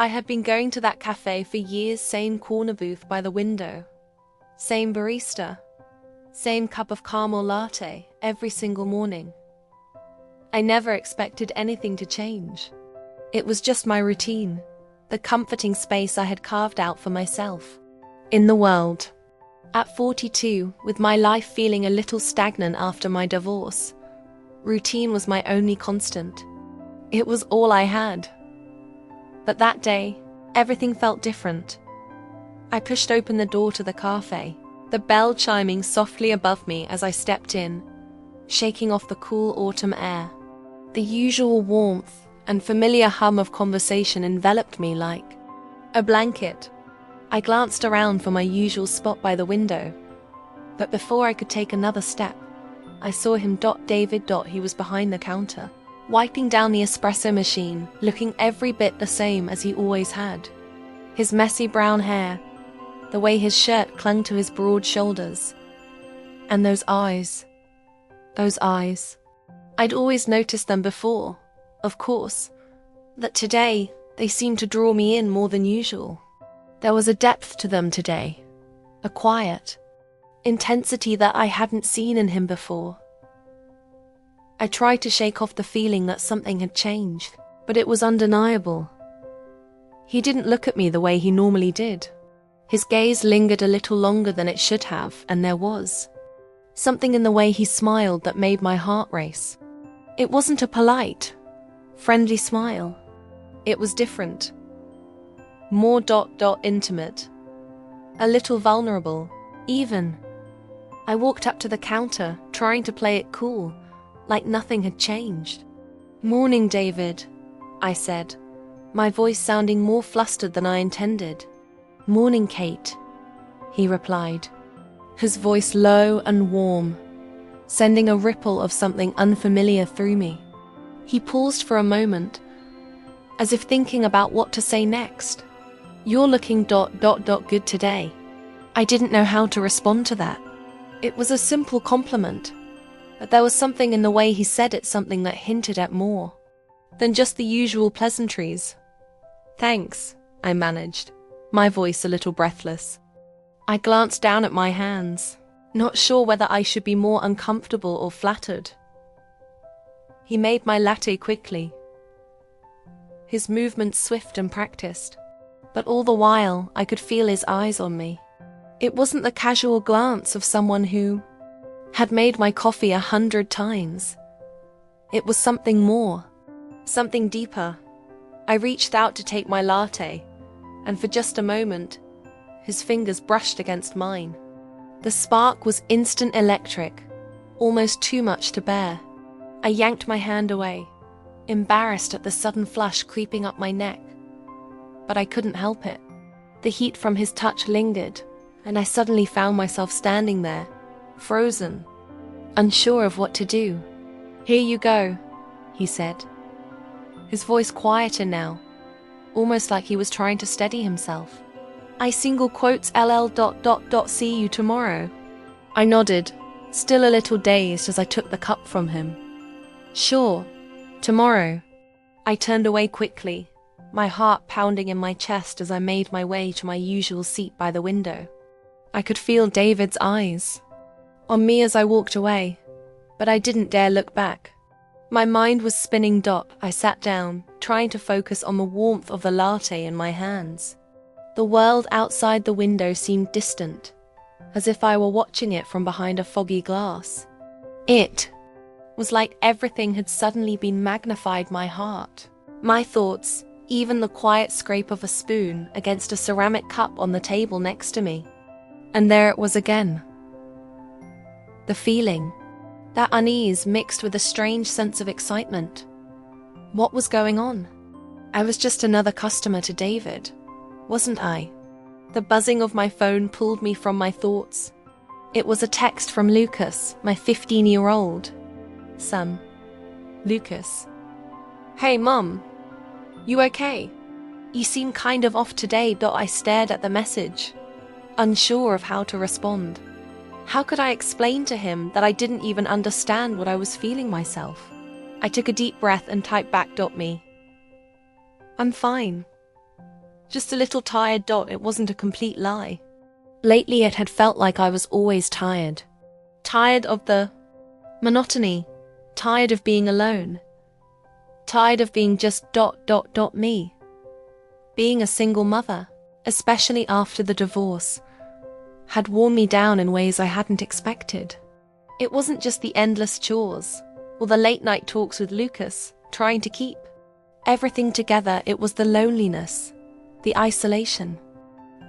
I had been going to that cafe for years, same corner booth by the window, same barista, same cup of caramel latte every single morning. I never expected anything to change. It was just my routine, the comforting space I had carved out for myself in the world. At 42, with my life feeling a little stagnant after my divorce, routine was my only constant. It was all I had. But that day, everything felt different. I pushed open the door to the cafe, the bell chiming softly above me as I stepped in, shaking off the cool autumn air. The usual warmth and familiar hum of conversation enveloped me like a blanket. I glanced around for my usual spot by the window, but before I could take another step, I saw him. David. He was behind the counter, wiping down the espresso machine, looking every bit the same as he always had. His messy brown hair, the way his shirt clung to his broad shoulders, and those eyes. I'd always noticed them before, of course, that today they seemed to draw me in more than usual. There was a depth to them today, a quiet intensity that I hadn't seen in him before. I tried to shake off the feeling that something had changed, but it was undeniable. He didn't look at me the way he normally did. His gaze lingered a little longer than it should have, and there was something in the way he smiled that made my heart race. It wasn't a polite, friendly smile. It was different. More intimate. A little vulnerable, even. I walked up to the counter, trying to play it cool, like nothing had changed. "Morning, David," I said, my voice sounding more flustered than I intended. "Morning, Kate," he replied, his voice low and warm, sending a ripple of something unfamiliar through me. He paused for a moment, as if thinking about what to say next. "You're looking good today." I didn't know how to respond to that. It was a simple compliment, but there was something in the way he said it, something that hinted at more than just the usual pleasantries. "Thanks," I managed, my voice a little breathless. I glanced down at my hands, not sure whether I should be more uncomfortable or flattered. He made my latte quickly, his movements swift and practiced, but all the while I could feel his eyes on me. It wasn't the casual glance of someone who had made my coffee 100 times. It was something more, something deeper. I reached out to take my latte, and for just a moment, his fingers brushed against mine. The spark was instant, electric, almost too much to bear. I yanked my hand away, embarrassed at the sudden flush creeping up my neck. But I couldn't help it. The heat from his touch lingered, and I suddenly found myself standing there, frozen, unsure of what to do. "Here you go," he said, his voice quieter now, almost like he was trying to steady himself. "I see you tomorrow." I nodded, still a little dazed as I took the cup from him. "Sure, tomorrow." I turned away quickly, my heart pounding in my chest as I made my way to my usual seat by the window. I could feel David's eyes on me as I walked away, but I didn't dare look back. My mind was spinning. I sat down, trying to focus on the warmth of the latte in my hands. The world outside the window seemed distant, as if I were watching it from behind a foggy glass. It was like everything had suddenly been magnified: my heart, my thoughts, even the quiet scrape of a spoon against a ceramic cup on the table next to me. And there it was again. The feeling, that unease mixed with a strange sense of excitement. What was going on? I was just another customer to David, wasn't I? The buzzing of my phone pulled me from my thoughts. It was a text from Lucas, my 15-year-old son. "Lucas. Hey, Mum. You okay? You seem kind of off today." I stared at the message, unsure of how to respond. How could I explain to him that I didn't even understand what I was feeling myself? I took a deep breath and typed back, "Me. I'm fine. Just a little tired dot, it wasn't a complete lie. Lately it had felt like I was always tired. Tired of the monotony. Tired of being alone. Tired of being just me. Being a single mother, especially after the divorce, had worn me down in ways I hadn't expected. It wasn't just the endless chores, or the late-night talks with Lucas, trying to keep everything together. It was the loneliness, the isolation.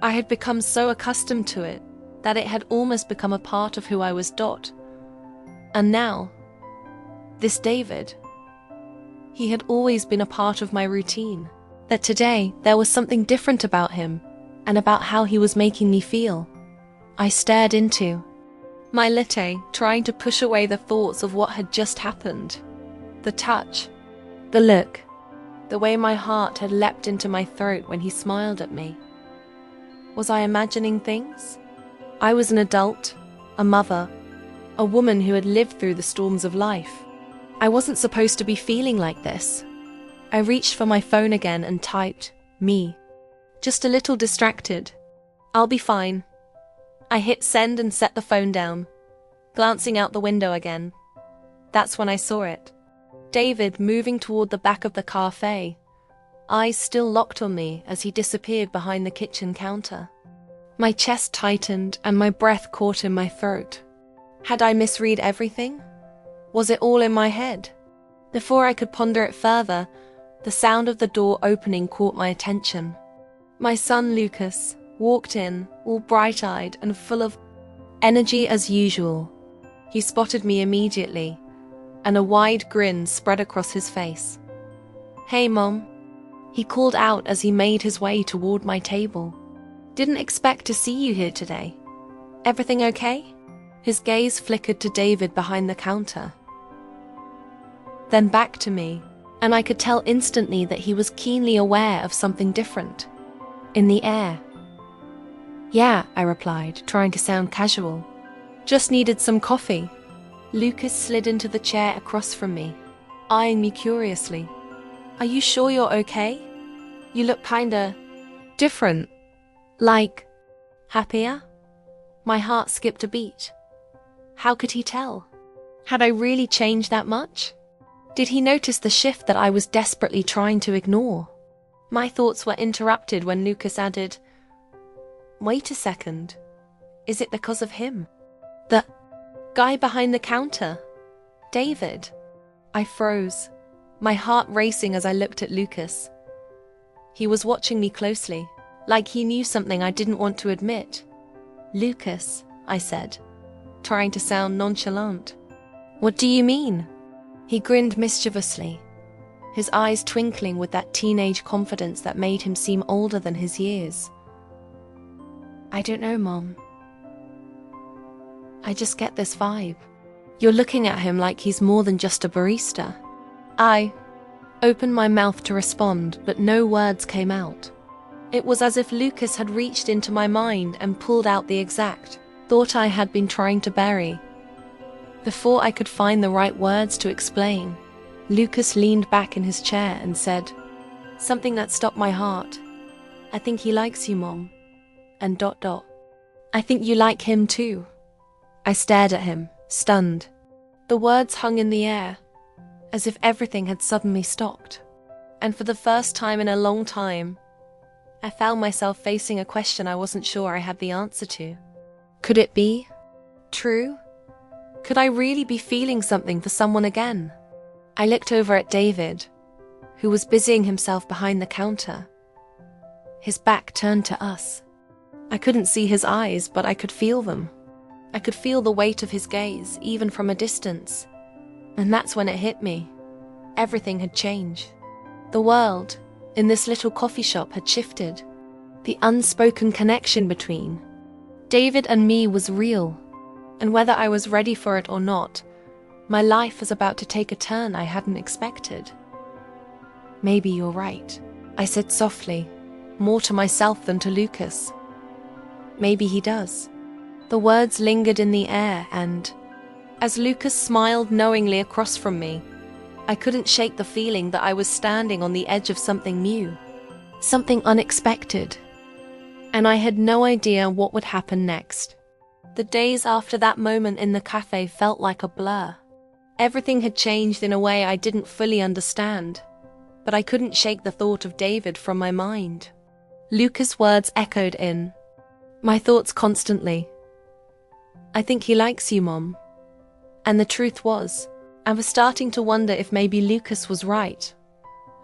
I had become so accustomed to it that it had almost become a part of who I was. And now, this David, he had always been a part of my routine. That today there was something different about him and about how he was making me feel. I stared into my latte, trying to push away the thoughts of what had just happened. The touch, the look, the way my heart had leapt into my throat when he smiled at me. Was I imagining things? I was an adult, a mother, a woman who had lived through the storms of life. I wasn't supposed to be feeling like this. I reached for my phone again and typed, me. Just a little distracted. I'll be fine. I hit send and set the phone down, glancing out the window again. That's when I saw it. David moving toward the back of the café, eyes still locked on me as he disappeared behind the kitchen counter. My chest tightened and my breath caught in my throat. Had I misread everything? Was it all in my head? Before I could ponder it further, the sound of the door opening caught my attention. My son Lucas walked in, all bright-eyed and full of energy as usual. He spotted me immediately, and a wide grin spread across his face. "Hey, Mom," he called out as he made his way toward my table. "Didn't expect to see you here today. Everything okay?" His gaze flickered to David behind the counter, then back to me, and I could tell instantly that he was keenly aware of something different in the air. "Yeah," I replied, trying to sound casual. "Just needed some coffee." Lucas slid into the chair across from me, eyeing me curiously. "Are you sure you're okay? You look kinda different. Like, happier?" My heart skipped a beat. How could he tell? Had I really changed that much? Did he notice the shift that I was desperately trying to ignore? My thoughts were interrupted when Lucas added, "Wait a second. Is it because of him? The guy behind the counter? David?" I froze, my heart racing as I looked at Lucas. He was watching me closely, like he knew something I didn't want to admit. "Lucas," I said, trying to sound nonchalant. "What do you mean?" He grinned mischievously, his eyes twinkling with that teenage confidence that made him seem older than his years. "I don't know, Mom. I just get this vibe. You're looking at him like he's more than just a barista." I opened my mouth to respond, but no words came out. It was as if Lucas had reached into my mind and pulled out the exact thought I had been trying to bury. Before I could find the right words to explain, Lucas leaned back in his chair and said something that stopped my heart. "I think he likes you, Mom. And ... I think you like him too." I stared at him, stunned. The words hung in the air, as if everything had suddenly stopped. And for the first time in a long time, I found myself facing a question I wasn't sure I had the answer to. Could it be true? Could I really be feeling something for someone again? I looked over at David, who was busying himself behind the counter, his back turned to us. I couldn't see his eyes, but I could feel them. I could feel the weight of his gaze, even from a distance. And that's when it hit me. Everything had changed. The world, in this little coffee shop, had shifted. The unspoken connection between David and me was real. And whether I was ready for it or not, my life was about to take a turn I hadn't expected. "Maybe you're right," I said softly, more to myself than to Lucas. "Maybe he does." The words lingered in the air, and as Lucas smiled knowingly across from me, I couldn't shake the feeling that I was standing on the edge of something new. something unexpected, and I had no idea what would happen next. The days after that moment in the cafe felt like a blur. Everything had changed in a way I didn't fully understand, but I couldn't shake the thought of David from my mind. Luca's words echoed in my thoughts constantly. "I think he likes you, Mom." And the truth was, I was starting to wonder if maybe Lucas was right.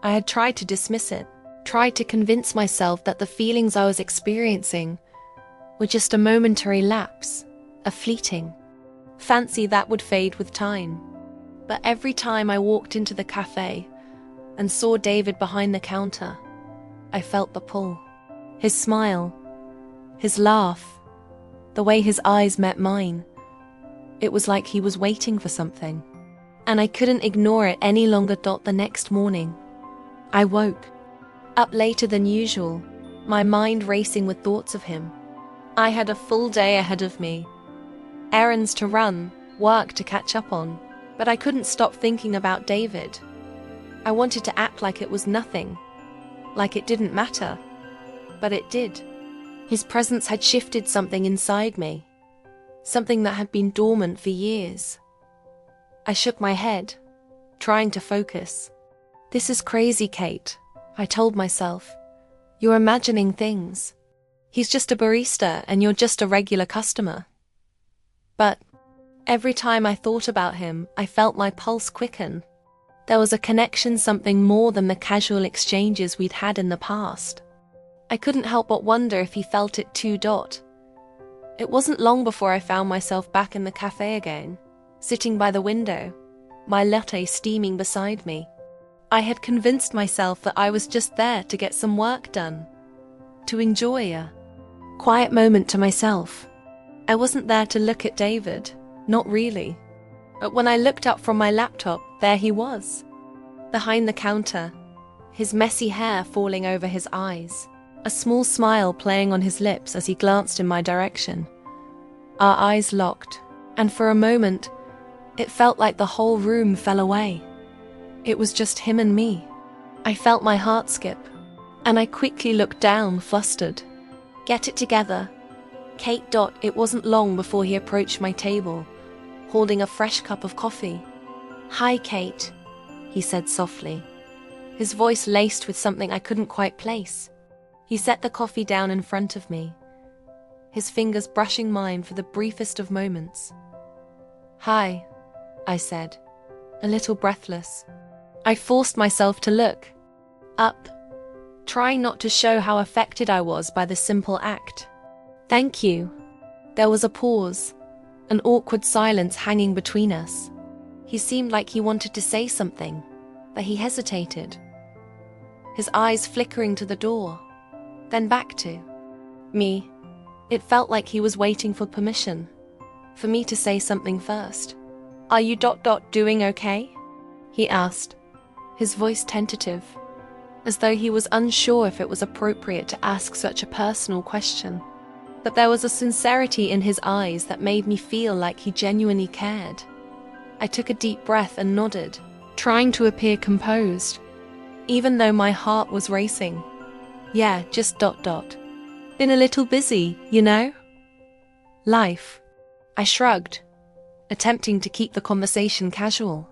I had tried to dismiss it, tried to convince myself that the feelings I was experiencing were just a momentary lapse, a fleeting fancy that would fade with time. But every time I walked into the cafe and saw David behind the counter, I felt the pull. His smile, his laugh, the way his eyes met mine. It was like he was waiting for something, and I couldn't ignore it any longer. The next morning, I woke up later than usual, my mind racing with thoughts of him. I had a full day ahead of me, errands to run, work to catch up on, but I couldn't stop thinking about David. I wanted to act like it was nothing, like it didn't matter, but it did. His presence had shifted something inside me, something that had been dormant for years. I shook my head, trying to focus. "This is crazy, Kate," I told myself. "You're imagining things. He's just a barista and you're just a regular customer." But every time I thought about him, I felt my pulse quicken. There was a connection, something more than the casual exchanges we'd had in the past. I couldn't help but wonder if he felt it too. It wasn't long before I found myself back in the cafe again, sitting by the window, my latte steaming beside me. I had convinced myself that I was just there to get some work done, to enjoy a quiet moment to myself. I wasn't there to look at David, not really. But when I looked up from my laptop, there he was, behind the counter, his messy hair falling over his eyes, a small smile playing on his lips as he glanced in my direction. Our eyes locked, and for a moment, it felt like the whole room fell away. It was just him and me. I felt my heart skip, and I quickly looked down, flustered. "Get it together, Kate." It wasn't long before he approached my table, holding a fresh cup of coffee. "Hi, Kate," he said softly, his voice laced with something I couldn't quite place. He set the coffee down in front of me, his fingers brushing mine for the briefest of moments. "Hi," I said, a little breathless. I forced myself to look up, trying not to show how affected I was by the simple act. "Thank you." There was a pause, an awkward silence hanging between us. He seemed like he wanted to say something, but he hesitated, his eyes flickering to the door, then back to me. It felt like he was waiting for permission, for me to say something first. "Are you doing okay?" he asked, his voice tentative, as though he was unsure if it was appropriate to ask such a personal question. But there was a sincerity in his eyes that made me feel like he genuinely cared. I took a deep breath and nodded, trying to appear composed, even though my heart was racing. "Yeah, just ... Been a little busy, you know? Life." I shrugged, attempting to keep the conversation casual.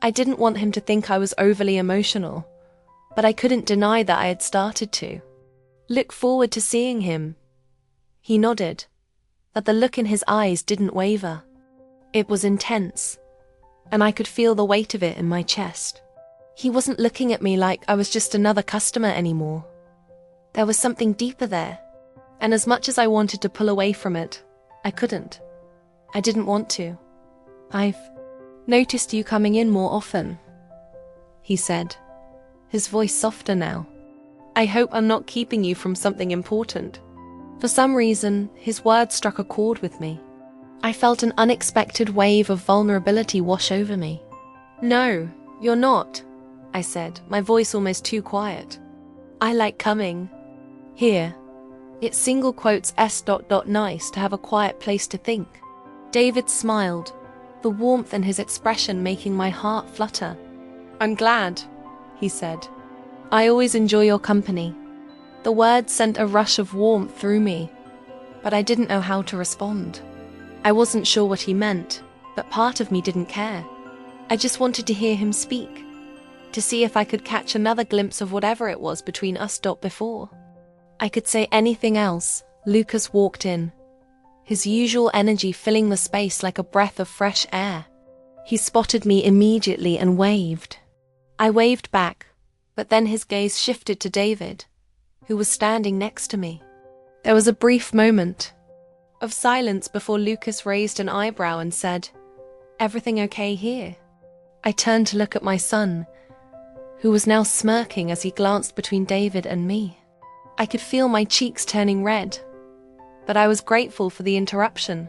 I didn't want him to think I was overly emotional, but I couldn't deny that I had started to. "Look forward to seeing him." He nodded, but the look in his eyes didn't waver. It was intense, and I could feel the weight of it in my chest. He wasn't looking at me like I was just another customer anymore. There was something deeper there, and as much as I wanted to pull away from it, I couldn't. I didn't want to. "I've noticed you coming in more often," he said, his voice softer now. "I hope I'm not keeping you from something important." For some reason, his words struck a chord with me. I felt an unexpected wave of vulnerability wash over me. "No, you're not," I said, my voice almost too quiet. "I like coming here. It's single quotes s ... nice to have a quiet place to think." David smiled, the warmth in his expression making my heart flutter. "I'm glad," he said. "I always enjoy your company." The words sent a rush of warmth through me, but I didn't know how to respond. I wasn't sure what he meant, but part of me didn't care. I just wanted to hear him speak, to see if I could catch another glimpse of whatever it was between us. Before I could say anything else, Lucas walked in, his usual energy filling the space like a breath of fresh air. He spotted me immediately and waved. I waved back, but then his gaze shifted to David, who was standing next to me. There was a brief moment of silence before Lucas raised an eyebrow and said, "Everything okay here?" I turned to look at my son, who was now smirking as he glanced between David and me. I could feel my cheeks turning red, but I was grateful for the interruption.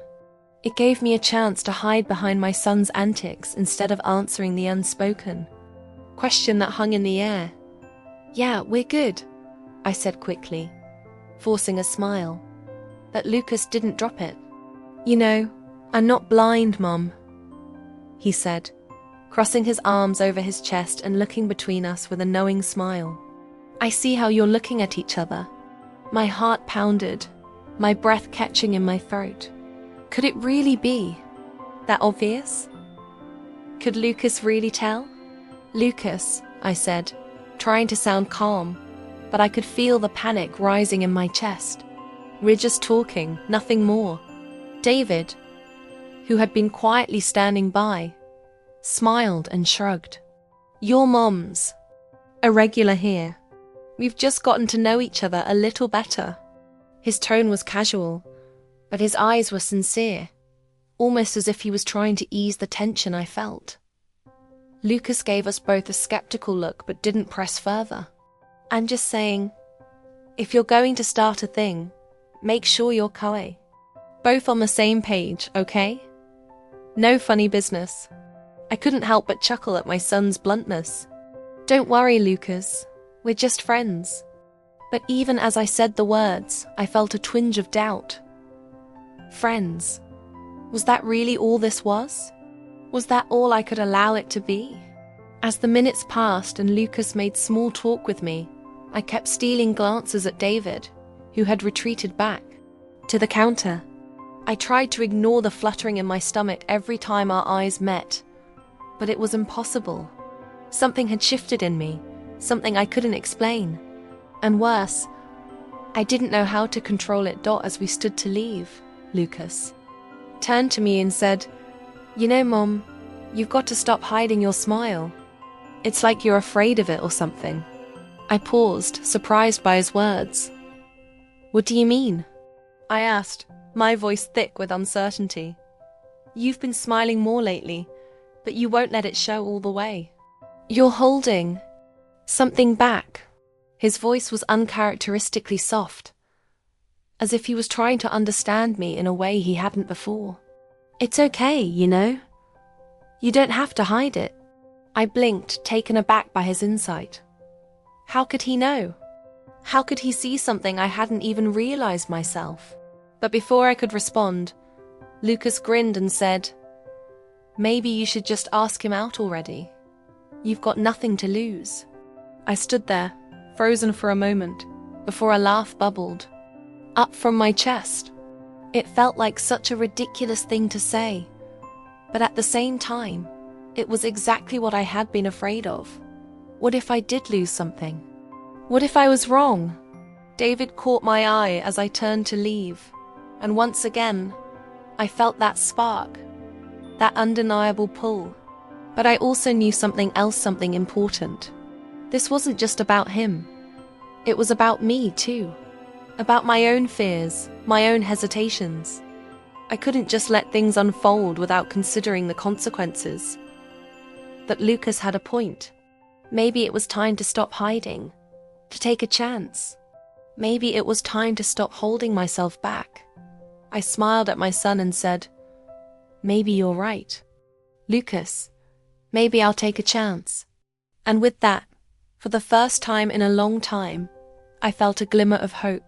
It gave me a chance to hide behind my son's antics instead of answering the unspoken question that hung in the air. "Yeah, we're good," I said quickly, forcing a smile. But Lucas didn't drop it. "You know, I'm not blind, Mom," he said, crossing his arms over his chest and looking between us with a knowing smile. "I see how you're looking at each other." My heart pounded, my breath catching in my throat. Could it really be that obvious? Could Lucas really tell? "Lucas," I said, trying to sound calm, but I could feel the panic rising in my chest. "We're just talking, nothing more." David, who had been quietly standing by, smiled and shrugged. "Your mom's a regular here. We've just gotten to know each other a little better." His tone was casual, but his eyes were sincere, almost as if he was trying to ease the tension I felt. Lucas gave us both a skeptical look but didn't press further. "I'm just saying, if you're going to start a thing, make sure you're both on the same page, okay? No funny business." I couldn't help but chuckle at my son's bluntness. "Don't worry, Lucas. We're just friends." But even as I said the words, I felt a twinge of doubt. Friends? Was that really all this was? Was that all I could allow it to be? As the minutes passed and Lucas made small talk with me, I kept stealing glances at David, who had retreated back to the counter. I tried to ignore the fluttering in my stomach every time our eyes met, but it was impossible. Something had shifted in me, something I couldn't explain. And worse, I didn't know how to control it. As we stood to leave, Lucas turned to me and said, "You know, Mom, you've got to stop hiding your smile. It's like you're afraid of it or something." I paused, surprised by his words. "What do you mean?" I asked, my voice thick with uncertainty. "You've been smiling more lately, but you won't let it show all the way. You're holding something back." His voice was uncharacteristically soft, as if he was trying to understand me in a way he hadn't before. "It's okay, you know. You don't have to hide it." I blinked, taken aback by his insight. How could he know? How could he see something I hadn't even realized myself? But before I could respond, Lucas grinned and said, "Maybe you should just ask him out already. You've got nothing to lose." I stood there, frozen for a moment, before a laugh bubbled up from my chest. It felt like such a ridiculous thing to say, but at the same time, it was exactly what I had been afraid of. What if I did lose something? What if I was wrong? David caught my eye as I turned to leave, and once again, I felt that spark, that undeniable pull. But I also knew something else, something important. This wasn't just about him. It was about me too. About my own fears, my own hesitations. I couldn't just let things unfold without considering the consequences. But Lucas had a point. Maybe it was time to stop hiding, to take a chance. Maybe it was time to stop holding myself back. I smiled at my son and said, "Maybe you're right. Lucas, maybe I'll take a chance." And with that, for the first time in a long time, I felt a glimmer of hope.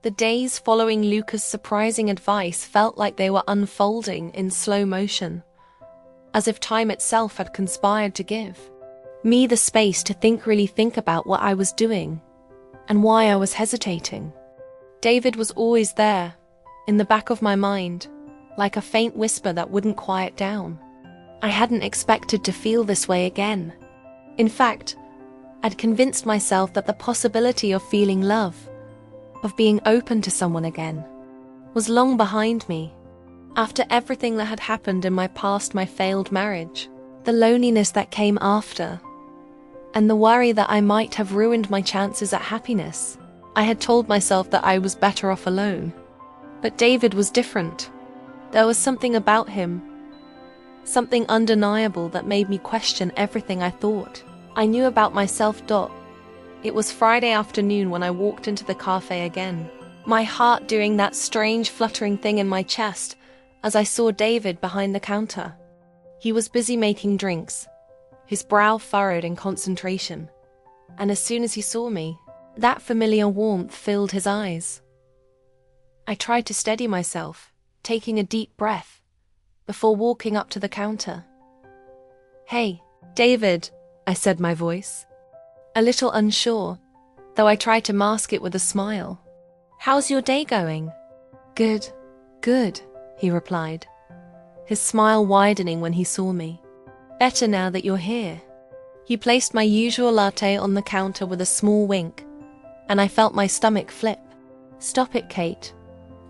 The days following Lucas' surprising advice felt like they were unfolding in slow motion, as if time itself had conspired to give me the space to really think about what I was doing and why I was hesitating. David was always there, in the back of my mind, like a faint whisper that wouldn't quiet down. I hadn't expected to feel this way again. In fact, I'd convinced myself that the possibility of feeling love, of being open to someone again, was long behind me. After everything that had happened in my past, my failed marriage, the loneliness that came after, and the worry that I might have ruined my chances at happiness, I had told myself that I was better off alone. But David was different. There was something about him, something undeniable that made me question everything I thought I knew about myself. It was Friday afternoon when I walked into the cafe again, my heart doing that strange fluttering thing in my chest as I saw David behind the counter. He was busy making drinks, his brow furrowed in concentration, and as soon as he saw me, that familiar warmth filled his eyes. I tried to steady myself, taking a deep breath, before walking up to the counter. "Hey, David," I said, my voice a little unsure, though I tried to mask it with a smile. "How's your day going?" Good, he replied, his smile widening when he saw me. "Better now that you're here." He placed my usual latte on the counter with a small wink, and I felt my stomach flip. "Stop it, Kate,"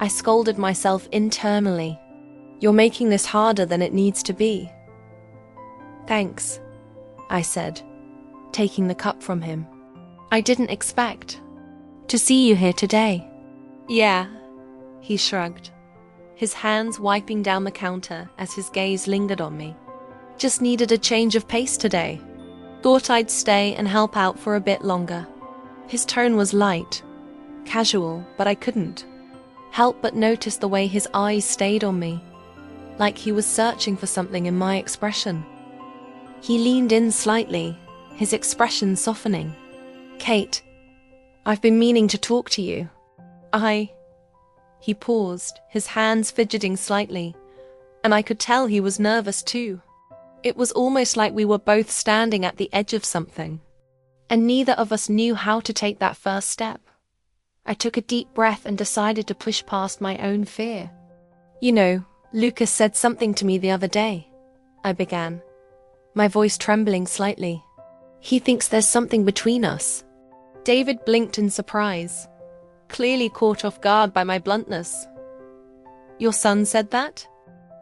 I scolded myself internally. "You're making this harder than it needs to be." "Thanks," I said, taking the cup from him. "I didn't expect to see you here today." "Yeah," he shrugged, his hands wiping down the counter as his gaze lingered on me. "Just needed a change of pace today. Thought I'd stay and help out for a bit longer." His tone was light, casual, but I couldn't help but notice the way his eyes stayed on me, like he was searching for something in my expression. He leaned in slightly, his expression softening. "Kate, I've been meaning to talk to you. He paused, his hands fidgeting slightly, and I could tell he was nervous too. It was almost like we were both standing at the edge of something, and neither of us knew how to take that first step. I took a deep breath and decided to push past my own fear. "You know, Lucas said something to me the other day," I began, my voice trembling slightly. "He thinks there's something between us." David blinked in surprise, clearly caught off guard by my bluntness. "Your son said that?"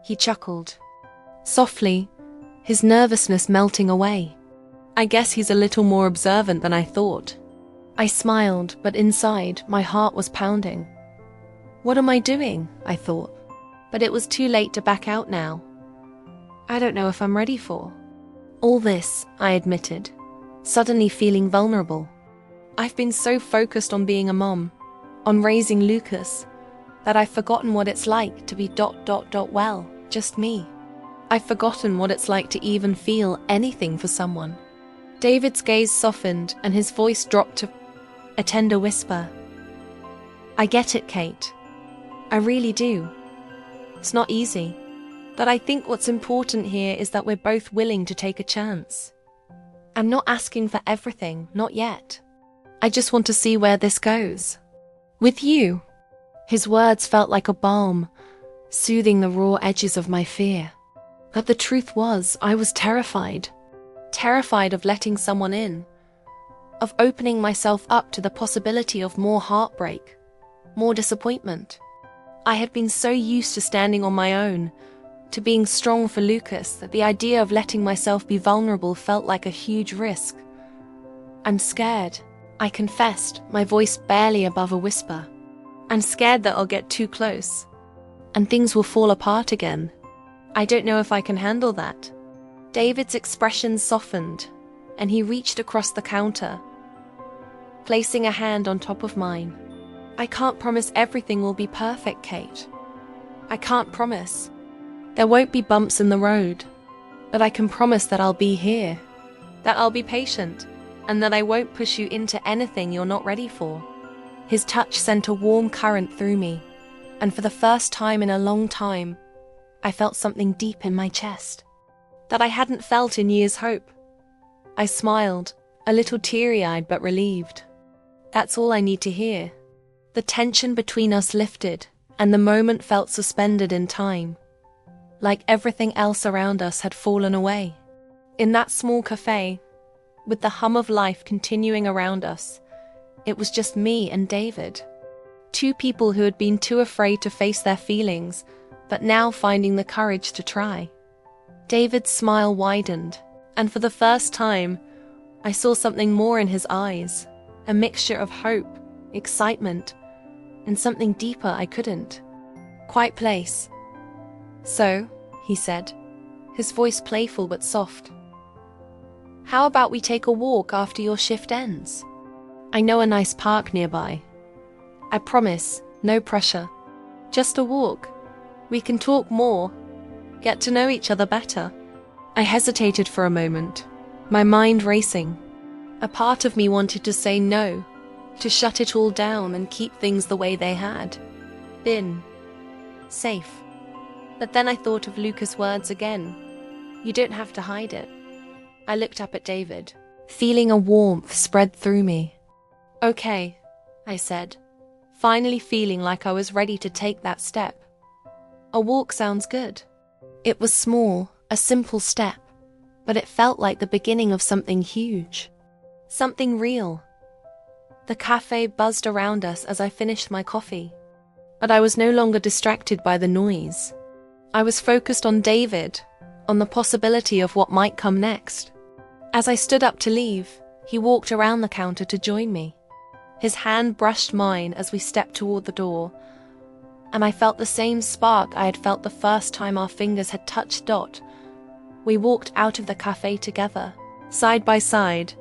He chuckled, softly, his nervousness melting away. "I guess he's a little more observant than I thought." I smiled, but inside, my heart was pounding. What am I doing? I thought. But it was too late to back out now. I don't know if I'm ready for all this, I admitted, suddenly feeling vulnerable. I've been so focused on being a mom, on raising Lucas, that I've forgotten what it's like to be well, just me. I've forgotten what it's like to even feel anything for someone. David's gaze softened and his voice dropped to a tender whisper. "I get it, Kate. I really do. It's not easy. But I think what's important here is that we're both willing to take a chance. I'm not asking for everything, not yet. I just want to see where this goes. With you." His words felt like a balm, soothing the raw edges of my fear. But the truth was, I was terrified. Terrified of letting someone in, of opening myself up to the possibility of more heartbreak, more disappointment. I had been so used to standing on my own, to being strong for Lucas, that the idea of letting myself be vulnerable felt like a huge risk. "I'm scared," I confessed, my voice barely above a whisper. "I'm scared that I'll get too close, and things will fall apart again. I don't know if I can handle that." David's expression softened, and he reached across the counter, placing a hand on top of mine. "I can't promise everything will be perfect, Kate. I can't promise. There won't be bumps in the road, but I can promise that I'll be here, that I'll be patient, and that I won't push you into anything you're not ready for." His touch sent a warm current through me, and for the first time in a long time, I felt something deep in my chest that I hadn't felt in years. Hope. I smiled, a little teary-eyed but relieved. That's all I need to hear. The tension between us lifted, and the moment felt suspended in time, like everything else around us had fallen away. In that small cafe, with the hum of life continuing around us, it was just me and David. Two people who had been too afraid to face their feelings, but now finding the courage to try. David's smile widened, and for the first time, I saw something more in his eyes, a mixture of hope, excitement, and something deeper I couldn't quite place. "So," he said, his voice playful but soft, "how about we take a walk after your shift ends? I know a nice park nearby. I promise, no pressure. Just a walk. We can talk more, get to know each other better." I hesitated for a moment, my mind racing. A part of me wanted to say no, to shut it all down and keep things the way they had been. Safe. But then I thought of Lucas' words again. You don't have to hide it. I looked up at David, feeling a warmth spread through me. "Okay," I said, finally feeling like I was ready to take that step. "A walk sounds good." It was small, a simple step, but it felt like the beginning of something huge. Something real. The cafe buzzed around us as I finished my coffee, but I was no longer distracted by the noise. I was focused on David, on the possibility of what might come next. As I stood up to leave, he walked around the counter to join me. His hand brushed mine as we stepped toward the door, and I felt the same spark I had felt the first time our fingers had touched Dot. We walked out of the cafe together, side by side,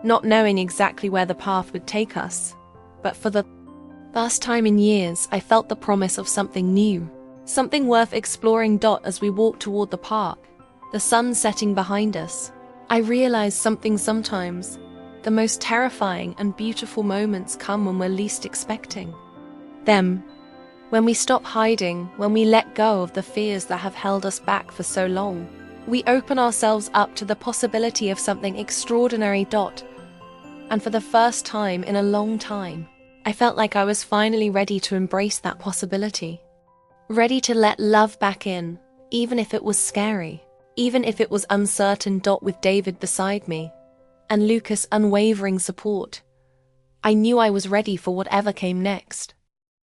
not knowing exactly where the path would take us, but for the first time in years, I felt the promise of something new, something worth exploring. Dot, as we walked toward the park, the sun setting behind us, I realized something sometimes. The most terrifying and beautiful moments come when we're least expecting them. When we stop hiding, when we let go of the fears that have held us back for so long, we open ourselves up to the possibility of something extraordinary. Dot. And for the first time in a long time, I felt like I was finally ready to embrace that possibility. Ready to let love back in, even if it was scary, even if it was uncertain. Dot, with David beside me, and Lucas' unwavering support, I knew I was ready for whatever came next.